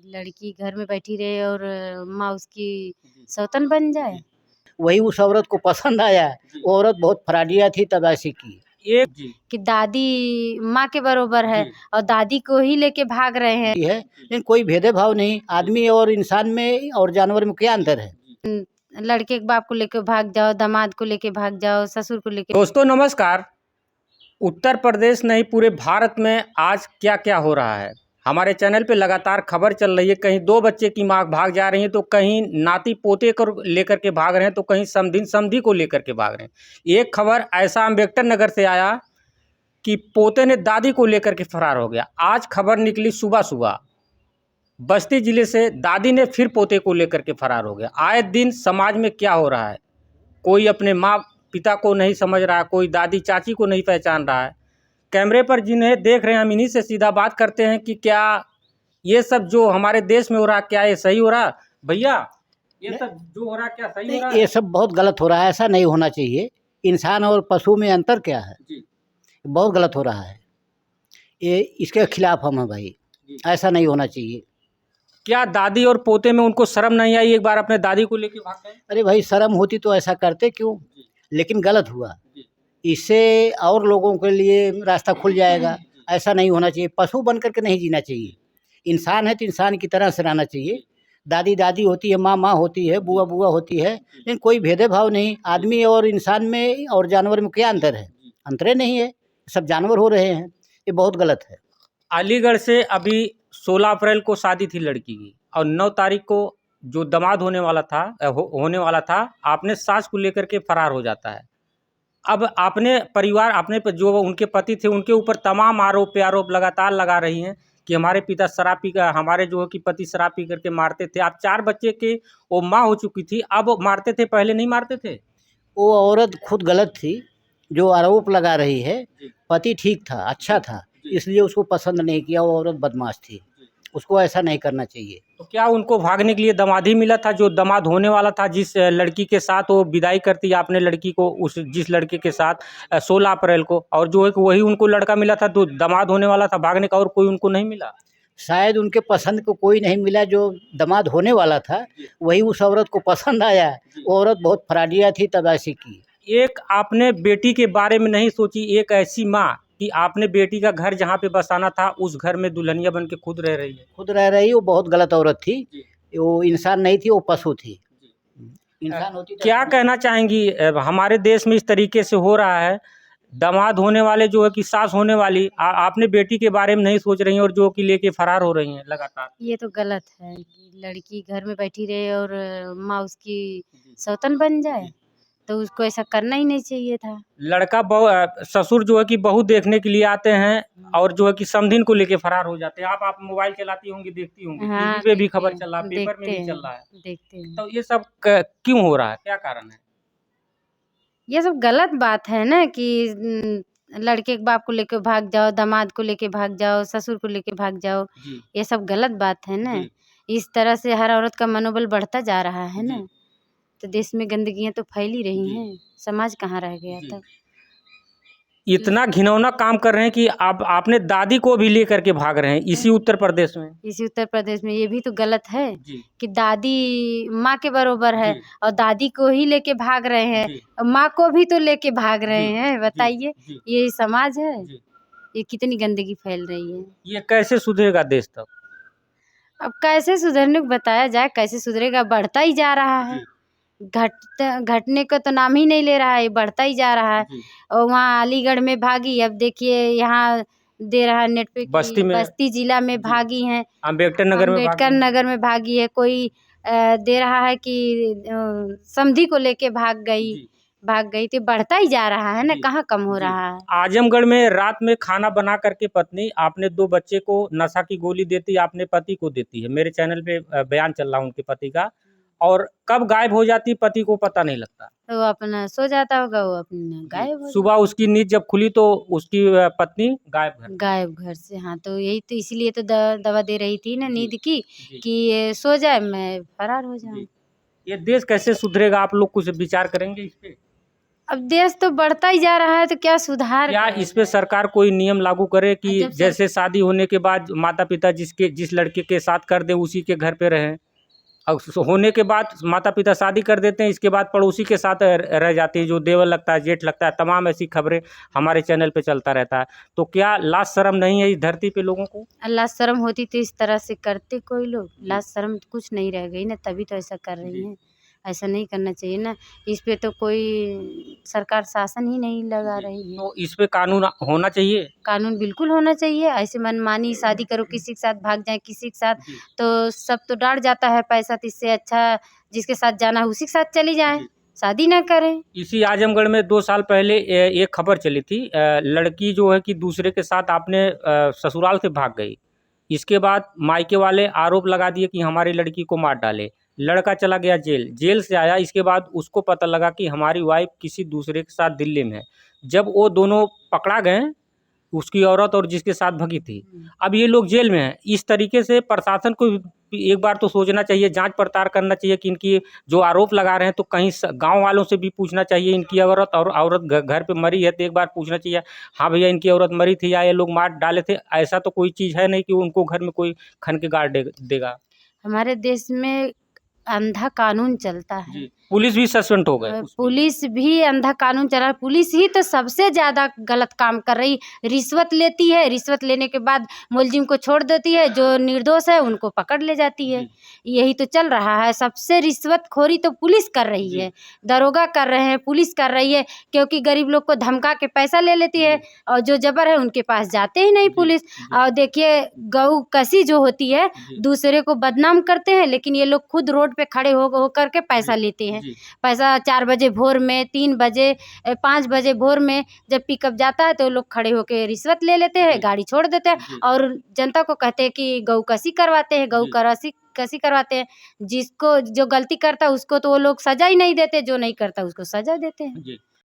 लड़की घर में बैठी रहे और माँ उसकी सौतन बन जाए। वही उस औरत को पसंद आया। वो औरत बहुत फराडिया थी, तब ऐसी की। एक कि दादी माँ के बरोबर है और दादी को ही लेके भाग रहे हैं। लेकिन कोई भेदभाव नहीं, आदमी और इंसान में और जानवर में क्या अंतर है। लड़के के बाप को लेके भाग जाओ, दामाद को लेके भाग जाओ, ससुर को लेके। दोस्तों नमस्कार। उत्तर प्रदेश नहीं पूरे भारत में आज क्या क्या हो रहा है, हमारे चैनल पे लगातार खबर चल रही है। कहीं दो बच्चे की माँ भाग जा रही है, तो कहीं नाती पोते को लेकर के भाग रहे हैं, तो कहीं समधिन समधी को लेकर के भाग रहे हैं। एक खबर ऐसा अम्बेडकर नगर से आया कि पोते ने दादी को लेकर के फरार हो गया। आज खबर निकली सुबह सुबह बस्ती जिले से, दादी ने फिर पोते को लेकर के फरार हो गया। आए दिन समाज में क्या हो रहा है, कोई अपने माँ पिता को नहीं समझ रहा, कोई दादी चाची को नहीं पहचान रहा है। कैमरे पर जिन्हें देख रहे हैं, हम इन्हीं से सीधा बात करते हैं कि क्या ये सब जो हमारे देश में हो रहा, क्या ये सही हो रहा? भैया, ये सब जो हो रहा क्या सही हो रहा? ये सब बहुत गलत हो रहा है, ऐसा नहीं होना चाहिए। इंसान और पशु में अंतर क्या है? बहुत गलत हो रहा है ये, इसके खिलाफ हम हैं भाई। ऐसा नहीं होना चाहिए। क्या दादी और पोते में उनको शर्म नहीं आई एक बार अपने दादी को लेके भाग गए? अरे भाई, शर्म होती तो ऐसा करते क्यों? लेकिन गलत हुआ। इससे और लोगों के लिए रास्ता खुल जाएगा। ऐसा नहीं होना चाहिए। पशु बन करके नहीं जीना चाहिए। इंसान है तो इंसान की तरह से रहना चाहिए। दादी दादी होती है, माँ माँ होती है, बुआ बुआ होती है, लेकिन कोई भेदभाव नहीं। आदमी और इंसान में और जानवर में क्या अंतर है? अंतरे नहीं है, सब जानवर हो रहे हैं। ये बहुत गलत है। अलीगढ़ से अभी 16 अप्रैल को शादी थी लड़की की, और 9 तारीख को जो दामाद होने वाला था आपने सास को लेकर के फरार हो जाता है। अब आपने परिवार, अपने जो उनके पति थे उनके ऊपर तमाम आरोप लगातार लगा रही हैं कि हमारे पिता शराब पी कर, हमारे जो है कि पति शराब पी करके मारते थे। आप 4 बच्चे के वो माँ हो चुकी थी, अब मारते थे, पहले नहीं मारते थे। वो औरत खुद गलत थी जो आरोप लगा रही है। पति ठीक था, अच्छा था, इसलिए उसको पसंद नहीं किया। वो औरत बदमाश थी, उसको ऐसा नहीं करना चाहिए। तो क्या उनको भागने के लिए दामाद ही मिला था, जो दामाद होने वाला था, जिस लड़की के साथ वो विदाई करती आपने लड़की को, उस जिस लड़के के साथ 16 अप्रैल को, और जो है कि वही उनको लड़का मिला था, तो दामाद होने वाला था भागने का, और कोई उनको नहीं मिला? शायद उनके पसंद को कोई नहीं मिला। जो दामाद होने वाला था वही उस औरत को पसंद आया। वो औरत बहुत फराडिया थी, तब ऐसी की। एक आपने बेटी के बारे में नहीं सोची, एक ऐसी माँ कि आपने बेटी का घर जहाँ पे बसाना था उस घर में दुल्हनिया बन के खुद रह रही है। खुद रह रही, वो बहुत गलत औरत थी। वो इंसान नहीं थी, वो पशु थी। इंसान होती तो क्या कहना चाहेंगी, हमारे देश में इस तरीके से हो रहा है, दामाद होने वाले जो है कि सास होने वाली आपने बेटी के बारे में नहीं सोच रही हैं, और जो कि लेके फरार हो रही हैं लगातार। ये तो गलत है कि लड़की घर में बैठी रहे और माँ उसकी सौतन बन जाए, तो उसको ऐसा करना ही नहीं चाहिए था। लड़का ससुर जो है कि बहू देखने के लिए आते हैं, और जो है कि समधिन को लेके फरार हो जाते हैं। आप मोबाइल चलाती होंगी, देखती होंगी, हाँ, टीवी पे भी खबर चल रहा है, पेपर में भी चल रहा है। देखते हैं। तो ये सब क्यों हो रहा है, क्या कारण है? ये सब गलत बात है ना कि लड़के के बाप को लेके भाग जाओ, दामाद को लेके भाग जाओ, ससुर को लेके भाग जाओ। ये सब गलत बात है ना। इस तरह से हर औरत का मनोबल बढ़ता जा रहा है ना, तो देश में गंदगियां तो फैल ही रही हैं। समाज कहाँ रह गया तब? इतना घिनौना काम कर रहे हैं कि आपने दादी को भी लेकर के भाग रहे हैं इसी उत्तर प्रदेश में। इसी उत्तर प्रदेश में ये भी तो गलत है कि दादी माँ के बरोबर है और दादी को ही लेके भाग रहे हैं, और माँ को भी तो लेके भाग रहे हैं। बताइए, ये समाज है? ये कितनी गंदगी फैल रही है। ये कैसे सुधरेगा देश तब? अब कैसे सुधरने को बताया जाए, कैसे सुधरेगा? बढ़ता ही जा रहा है, घटने का तो नाम ही नहीं ले रहा है, बढ़ता ही जा रहा है। और वहाँ अलीगढ़ में भागी, अब देखिए यहाँ दे रहा है नेट पे बस्ती जिला में भागी हैं, अम्बेडकर नगर में भागी है। कोई दे रहा है कि समधी को लेके भाग गई, तो बढ़ता ही जा रहा है ना, कहाँ कम हो रहा है। आजमगढ़ में रात में खाना बना करके पत्नी आपने 2 बच्चे को नशा की गोली देती, आपने पति को देती है। मेरे चैनल पे बयान चल रहा उनके पति का, और कब गायब हो जाती पति को पता नहीं लगता। तो वो अपना सो जाता होगा, वो अपना गायब हो। सुबह उसकी नींद जब खुली तो उसकी पत्नी गायब घर से। हाँ, तो यही तो, इसीलिए तो दवा दे रही थी ना नींद की, कि ये सो जाए, मैं फरार हो जाऊं। ये देश कैसे सुधरेगा? आप लोग कुछ विचार करेंगे इस पे? अब देश तो बढ़ता ही जा रहा है तो क्या सुधार क्या करें? इस पे सरकार कोई नियम लागू करे कि जब जैसे शादी होने के बाद माता पिता जिस लड़के के साथ कर दे उसी के घर पे रहें, और होने के बाद माता पिता शादी कर देते हैं, इसके बाद पड़ोसी के साथ रह जाती है, जो देवर लगता है, जेठ लगता है, तमाम ऐसी खबरें हमारे चैनल पे चलता रहता है। तो क्या लाज शर्म नहीं है इस धरती पे लोगों को? लाज शर्म होती तो इस तरह से करते कोई लोग? लाज शर्म कुछ नहीं रह गई ना, तभी तो ऐसा कर रही हैं। ऐसा नहीं करना चाहिए ना। इस पे तो कोई सरकार शासन ही नहीं लगा रही है। तो इस पे कानून होना चाहिए। कानून बिल्कुल होना चाहिए। ऐसे मनमानी शादी करो, किसी के साथ भाग जाए, किसी के साथ, तो सब तो डांट जाता है पैसा, तो इससे अच्छा जिसके साथ जाना है उसी के साथ चली जाएं, शादी ना करें। इसी आजमगढ़ में 2 साल पहले एक खबर चली थी, लड़की जो है कि दूसरे के साथ अपने ससुराल से भाग गई। इसके बाद मायके वाले आरोप लगा दिए कि हमारी लड़की को मार डाले। लड़का चला गया जेल, जेल से आया, इसके बाद उसको पता लगा कि हमारी वाइफ किसी दूसरे के साथ दिल्ली में है। जब वो दोनों पकड़ा गए, उसकी औरत और जिसके साथ भगी थी, अब ये लोग जेल में हैं। इस तरीके से प्रशासन को एक बार तो सोचना चाहिए, जांच पड़ताल करना चाहिए कि इनकी जो आरोप लगा रहे हैं, तो कहीं गांव वालों से भी पूछना चाहिए, इनकी औरत और औरत घर पे मरी है तो एक बार पूछना चाहिए, हाँ भैया इनकी औरत मरी थी या ये लोग मार डाले थे। ऐसा तो कोई चीज़ है नहीं कि उनको घर में कोई खन के गाड़ देगा। हमारे देश में अंधा कानून चलता है। पुलिस भी सस्पेंड हो गए। पुलिस भी अंधा कानून चला। पुलिस ही तो सबसे ज़्यादा गलत काम कर रही, रिश्वत लेती है, रिश्वत लेने के बाद मुलजिम को छोड़ देती है, जो निर्दोष है उनको पकड़ ले जाती है। यही तो चल रहा है। सबसे रिश्वतखोरी तो पुलिस कर रही है, दरोगा कर रहे हैं, पुलिस कर रही है, क्योंकि गरीब लोग को धमका के पैसा ले लेती है और जो जबर है उनके पास जाते ही नहीं पुलिस। और देखिए गऊ कसी जो होती है, दूसरे को बदनाम करते हैं, लेकिन ये लोग खुद रोड पे खड़े हो करके पैसा लेते हैं। पैसा 4 बजे भोर में, 3 बजे, 5 बजे भोर में जब पिकअप जाता है तो लोग खड़े होकर रिश्वत ले लेते हैं, गाड़ी छोड़ देते हैं और जनता को कहते हैं कि गऊ कसी करवाते हैं, गऊ कसी करवाते हैं। जिसको जो गलती करता है उसको तो वो लोग सजा ही नहीं देते, जो नहीं करता उसको सजा देते हैं।